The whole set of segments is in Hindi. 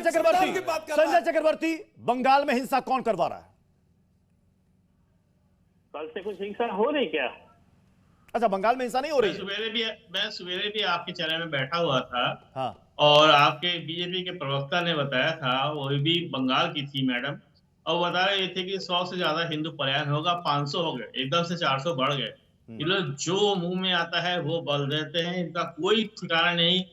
संजय चक्रवर्ती, बंगाल में हिंसा कौन करवा रहा है? कल से कुछ हिंसा हो रही क्या? अच्छा, बंगाल में हिंसा नहीं हो रही? मैं सवेरे भी आपके चैनल में बैठा हुआ था। हाँ। और आपके बीजेपी के प्रवक्ता ने बताया था, वो भी बंगाल की थी मैडम, और बता रहे थे कि 100 से ज्यादा हिंदू पलायन होगा, 500 हो गए, एकदम से 400 बढ़ गए। ये लोग जो मुंह में आता है वो बोल देते हैं, इनका कोई ठिकाना नहीं।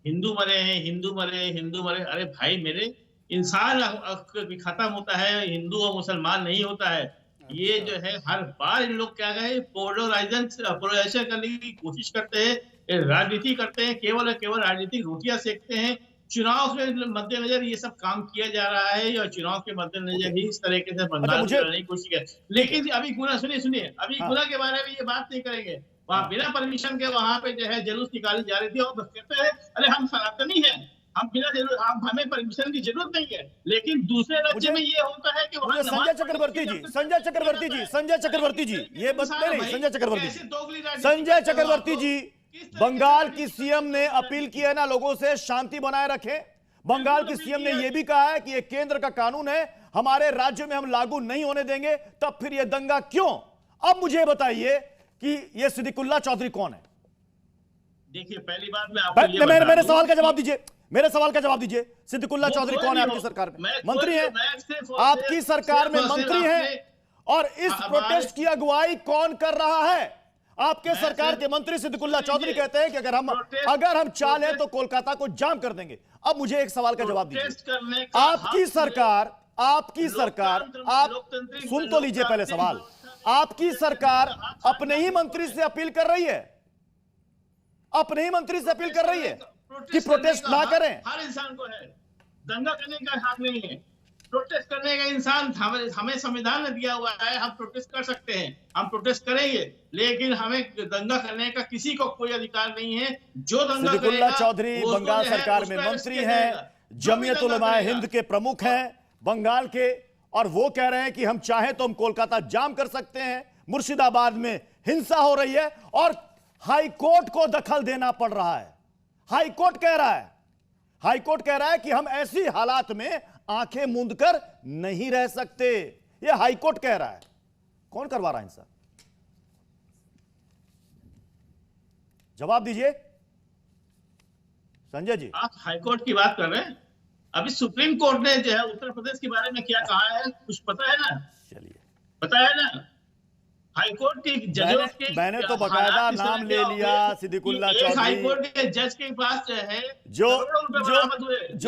हिंदू मरे हैं, हिंदू मरे, हिंदू मरे। अरे भाई मेरे, इंसान खत्म होता है, हिंदू और मुसलमान नहीं होता है। ये जो है हर बार इन लोग क्या कहे, पोलराइजेशन करने की कोशिश करते हैं, राजनीति करते हैं, केवल केवल राजनीतिक रोटियां सेकते हैं। चुनाव के मद्देनजर ये सब काम किया जा रहा है, और चुनाव के मद्देनजर ही इस तरीके से बंगाल करने की कोशिश है। लेकिन अभी गुना सुनिए, अभी गुना के बारे में ये बात नहीं करेंगे। वहां बिना परमिशन के वहां पे जो है जुलूस निकाली जा रही थी, और कहते हैं अरे हम सनातनी हैं, हम बिना हमें परमिशन की जरूरत नहीं है। लेकिन दूसरे राज्य में ये होता है कि वहां संजय चक्रवर्ती जी, ये बताते नहीं। संजय चक्रवर्ती जी, बंगाल की सीएम ने अपील की है ना लोगों से शांति बनाए रखें। बंगाल की सीएम ने यह भी कहा है कि यह केंद्र का कानून है, हमारे राज्य में हम लागू नहीं होने देंगे, तब फिर यह दंगा क्यों? अब मुझे बताइए कि यह सिद्दीकुल्लाह चौधरी कौन है? देखिए, पहली बात मैं आपको मेरे सवाल का जवाब दीजिए, मेरे सवाल का जवाब दीजिए। सिद्दीकुल्लाह चौधरी कौन है? आपकी सरकार में मंत्री है, आपकी सरकार में मंत्री है, और इस प्रोटेस्ट की अगुवाई कौन कर रहा है? आपके सरकार के मंत्री सिद्दीकुल्लाह चौधरी कहते हैं कि अगर हम चाहें तो कोलकाता को जाम कर देंगे। अब मुझे एक सवाल का जवाब दीजिए। आपकी सरकार आप सुन तो लीजिए पहले सवाल। आपकी सरकार अपने ही मंत्री से अपील कर रही है, कि प्रोटेस्ट ना करें। हर इंसान को है, दंगा करने का हक नहीं है, प्रोटेस्ट करने का। इंसान हमें संविधान ने दिया हुआ है, हम प्रोटेस्ट कर सकते हैं, हम प्रोटेस्ट करेंगे, लेकिन हमें दंगा करने का किसी को कोई अधिकार नहीं है। जो दंगा सिद्दीकुल्लाह चौधरी बंगाल सरकार में मंत्री हैं, जमीयत उलमाए हिंद के प्रमुख हैं बंगाल के, और वो कह रहे हैं कि हम चाहें तो हम कोलकाता जाम कर सकते हैं। मुर्शिदाबाद में हिंसा हो रही है और हाईकोर्ट को दखल देना पड़ रहा है। हाईकोर्ट कह रहा है कि हम ऐसी हालात में आंखें मूंद कर नहीं रह सकते। यह हाईकोर्ट कह रहा है। कौन करवा रहा है हिंसा? जवाब दीजिए संजय जी। आप हाईकोर्ट की बात कर रहे हैं, अभी सुप्रीम कोर्ट ने जो है उत्तर प्रदेश के बारे में क्या कहा है, कुछ पता है ना? चलिए, पता है ना? हाईकोर्ट के जजों के, मैंने तो बकायदा नाम ले लिया सिद्दीकुल्लाह चौधरी। हाईकोर्ट के जज के पास जो है जो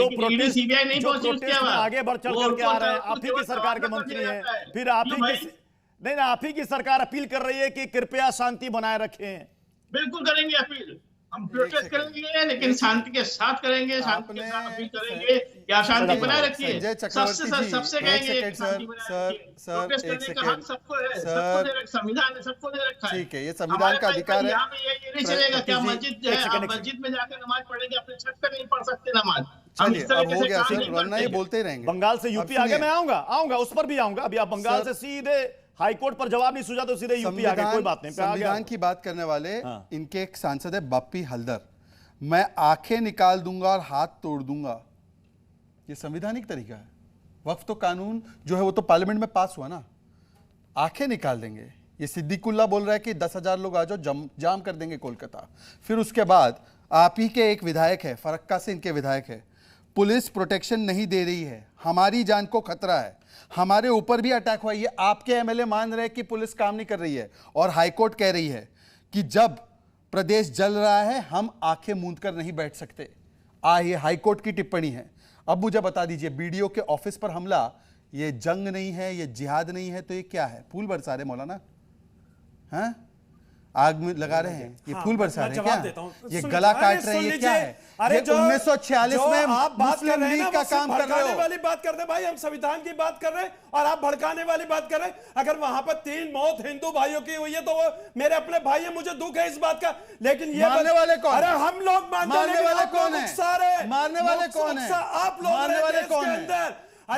प्रोटेस्ट सीबीआई नहीं पहुंची, उसके बाद आगे बढ़ चढ़ करके आ रहे हैं। आप ही की सरकार के मंत्री हैं, फिर आप ही की सरकार अपील कर रही है कि कृपया शांति बनाए रखें। बिल्कुल करेंगे अपील, हम प्रोटेस्ट करेंगे, लेकिन शांति के साथ करेंगे, शांति के साथ अपील करेंगे कि आप शांति बनाए रखिए। सबसे कहेंगे प्रोटेस्ट करने का हक सबको है, संविधान ने सबको दे रखा है। ठीक है, ये संविधान का अधिकार है। यहाँ पे ये नहीं चलेगा क्या मस्जिद जो है, आप मस्जिद में जाकर नमाज पढ़ेंगे, अपने छत पे नहीं पढ़ सकते नमाज। चलिए, अब हो गया सर, वरना ये बोलते ही रहेंगे। बंगाल से यूपी आगे मैं आऊंगा उस पर भी आऊंगा। अभी आप बंगाल से सीधे हाईकोर्ट पर जवाब नहीं सूझा तो सीधे यूपी आ गए, कोई बात नहीं। संविधान की बात करने वाले इनके एक सांसद है बाप्पी हल्दर, मैं आंखें निकाल दूंगा और हाथ तोड़ दूंगा, ये संवैधानिक तरीका है? वक्फ तो कानून जो है वो तो पार्लियामेंट में पास हुआ ना, आंखें निकाल देंगे। ये सिद्दीकुल्लाह बोल रहा है कि 10,000 लोग आ जाओ, जाम कर देंगे कोलकाता। फिर उसके बाद आप ही के एक विधायक है, फरक्का से इनके विधायक है, पुलिस प्रोटेक्शन नहीं दे रही है, हमारी जान को खतरा है, हमारे ऊपर भी अटैक हुआ। ये आपके एमएलए मान रहे हैं कि पुलिस काम नहीं कर रही है, और हाईकोर्ट कह रही है कि जब प्रदेश जल रहा है हम आंखें मूंद कर नहीं बैठ सकते। ये हाईकोर्ट की टिप्पणी है। अब मुझे बता दीजिए, बीडीओ के ऑफिस पर हमला, ये जंग नहीं है, ये जिहाद नहीं है, तो ये क्या है? फूल बरसा रहे मौलाना, हैं? आग में लगा रहे हैं, ये फूल बरसा रहे हैं क्या? ये गला काट रहे हैं, ये क्या है? ये 1946 में मुस्लिम लीग का काम कर रहे हो। वाली बात कर रहे भाई, हम संविधान की बात कर रहे हैं और आप भड़काने वाली बात कर रहे हैं। अगर वहां पर 3 मौत हिंदू भाइयों की हुई है तो वो मेरे अपने भाई है, मुझे दुख है इस बात का। लेकिन ये मारने वाले कौन? अरे हम लोग मारने वाले कौन है? सारे मारने वाले कौन है? आप लोग मारने वाले कौन है?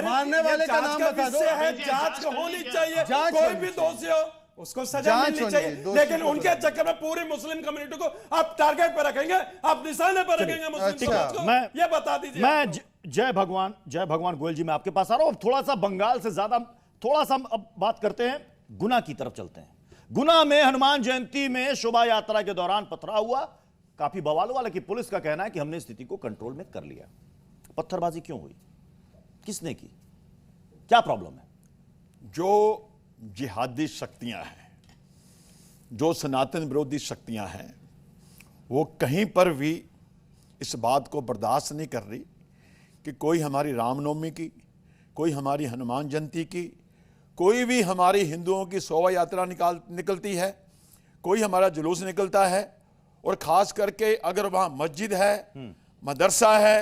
मारने वाले का नाम बता दो। जांच होनी चाहिए, कोई भी दोषी हो उसको सजा मिलनी चाहिए। लेकिन उनके चक्कर में पूरी मुस्लिम कम्युनिटी को आप टारगेट पर रखेंगे, आप निशाने पर रखेंगे मुस्लिम समाज को, ये बता दीजिए। जय भगवान गोयल जी, मैं आपके पास आ रहा हूं। अब थोड़ा सा बंगाल से ज्यादा थोड़ा सा हम अब बात करते हैं, गुना की तरफ चलते हैं। गुना में हनुमान जयंती में शोभा यात्रा के दौरान पथराव हुआ, काफी बवाल हुआ, लेकिन पुलिस का कहना है कि हमने स्थिति को कंट्रोल में कर लिया। पत्थरबाजी क्यों हुई, किसने की, क्या प्रॉब्लम है? जो जिहादी शक्तियां हैं, जो सनातन विरोधी शक्तियां हैं, वो कहीं पर भी इस बात को बर्दाश्त नहीं कर रही कि कोई हमारी रामनवमी की, कोई हमारी हनुमान जयंती की, कोई भी हमारी हिंदुओं की शोभा यात्रा निकलती है, कोई हमारा जुलूस निकलता है, और ख़ास करके अगर वहाँ मस्जिद है, मदरसा है,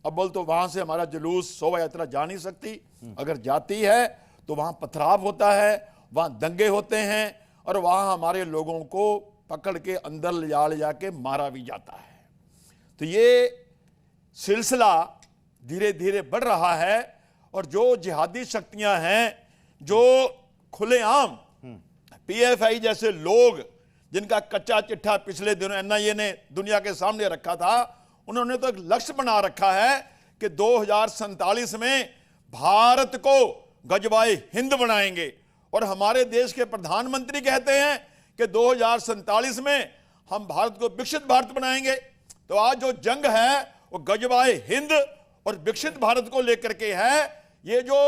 अब बोल तो वहाँ से हमारा जुलूस शोभा यात्रा जा नहीं सकती। अगर जाती है तो वहाँ पथराव होता है, वहाँ दंगे होते हैं, और वहाँ हमारे लोगों को पकड़ के अंदर ले जाके मारा भी जाता है। तो ये सिलसिला धीरे धीरे बढ़ रहा है, और जो जिहादी शक्तियां हैं, जो खुलेआम पीएफआई जैसे लोग जिनका कच्चा चिट्ठा पिछले दिनों एनआईए ने दुनिया के सामने रखा था, उन्होंने तो एक लक्ष्य बना रखा है कि 2047 में भारत को गजवाए हिंद बनाएंगे। और हमारे देश के प्रधानमंत्री कहते हैं कि 2047 में हम भारत को विकसित भारत बनाएंगे। तो आज जो जंग है वो गजवाए हिंद और विकसित भारत को लेकर के है। ये जो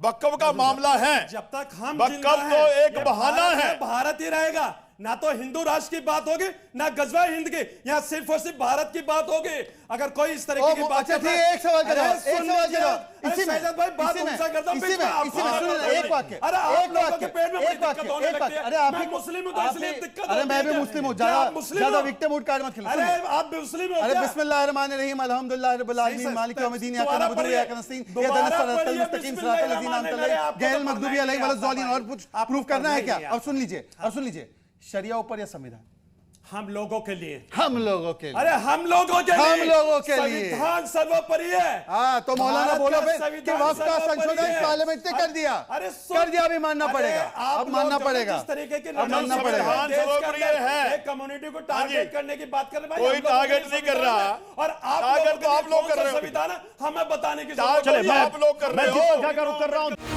वक्फ का मामला है, जब तक हम वक्फ जिंदा तो हैं, एक ये बहाना भारत है। भारत ही रहेगा, ना तो हिंदू राष्ट्र की बात होगी, ना गजवा हिंद की, यहाँ सिर्फ और सिर्फ भारत की बात होगी। अगर कोई इस तरीके की बात अच्छा ठीक है, एक सवाल का जवाब, इसी में भाई बात उनसा करता हूं, इसी में एक वाक्य, अरे आप लोगों के पेट में बड़ी दिक्कत होने लगती है। अरे आप मैं मुस्लिम हूं तो इसलिए दिक्कत अरे मैं भी होती है। मुस्लिम हूं, क्या आप मुस्लिम ज्यादा हो? विक्टिम मूड कार्ड मत खेलो। अरे आप मुस्लिम हो अरे क्या? बिस्मिल्लाहिर्रहमानिर्रहीम, अल्हम्दुलिल्लाहि रब्बिल आलमीन, मालिक यौमिद्दीन, इय्याका नअबुदु व इय्याका नस्तईन, इहदिना सिरातल मुस्तकीम, सिरातल लज़ीना अनअमता अलैहिम, गैरिल मग़दूबि अलैहिम वलद्दालिन। और कुछ प्रूफ करना है क्या? अब सुन लीजिए, शरिया ऊपर या संविधान? हम लोगों के लिए, हम लोगों के लिए, अरे हम लोगों के हम लिए, लोगों के लिए संविधान सर्वोपरि है। हाँ, तो मौलाना भारत बोलो का फिर कि संविधान वक्फ का सर्वोपरि संशोधन है। पार्लियामेंट ने कर दिया, अरे कर दिया, अभी मानना अरे पड़ेगा, आप अब मानना लोग पड़ेगा, जिस तरीके की अब मानना पड़ेगा। संविधान सर्वोपरि है। कम्युनिटी को टारगेट करने की बात कर रहे हैं, कोई टारगेट नहीं कर रहा, और आप टारगेट तो आप लोग कर रहे हो। संविधान हमें बताने की टारगेट जरूरत चले, नहीं है। आप लोग कर रहे हो। मैं दीपक जाकर कर रहा हूं।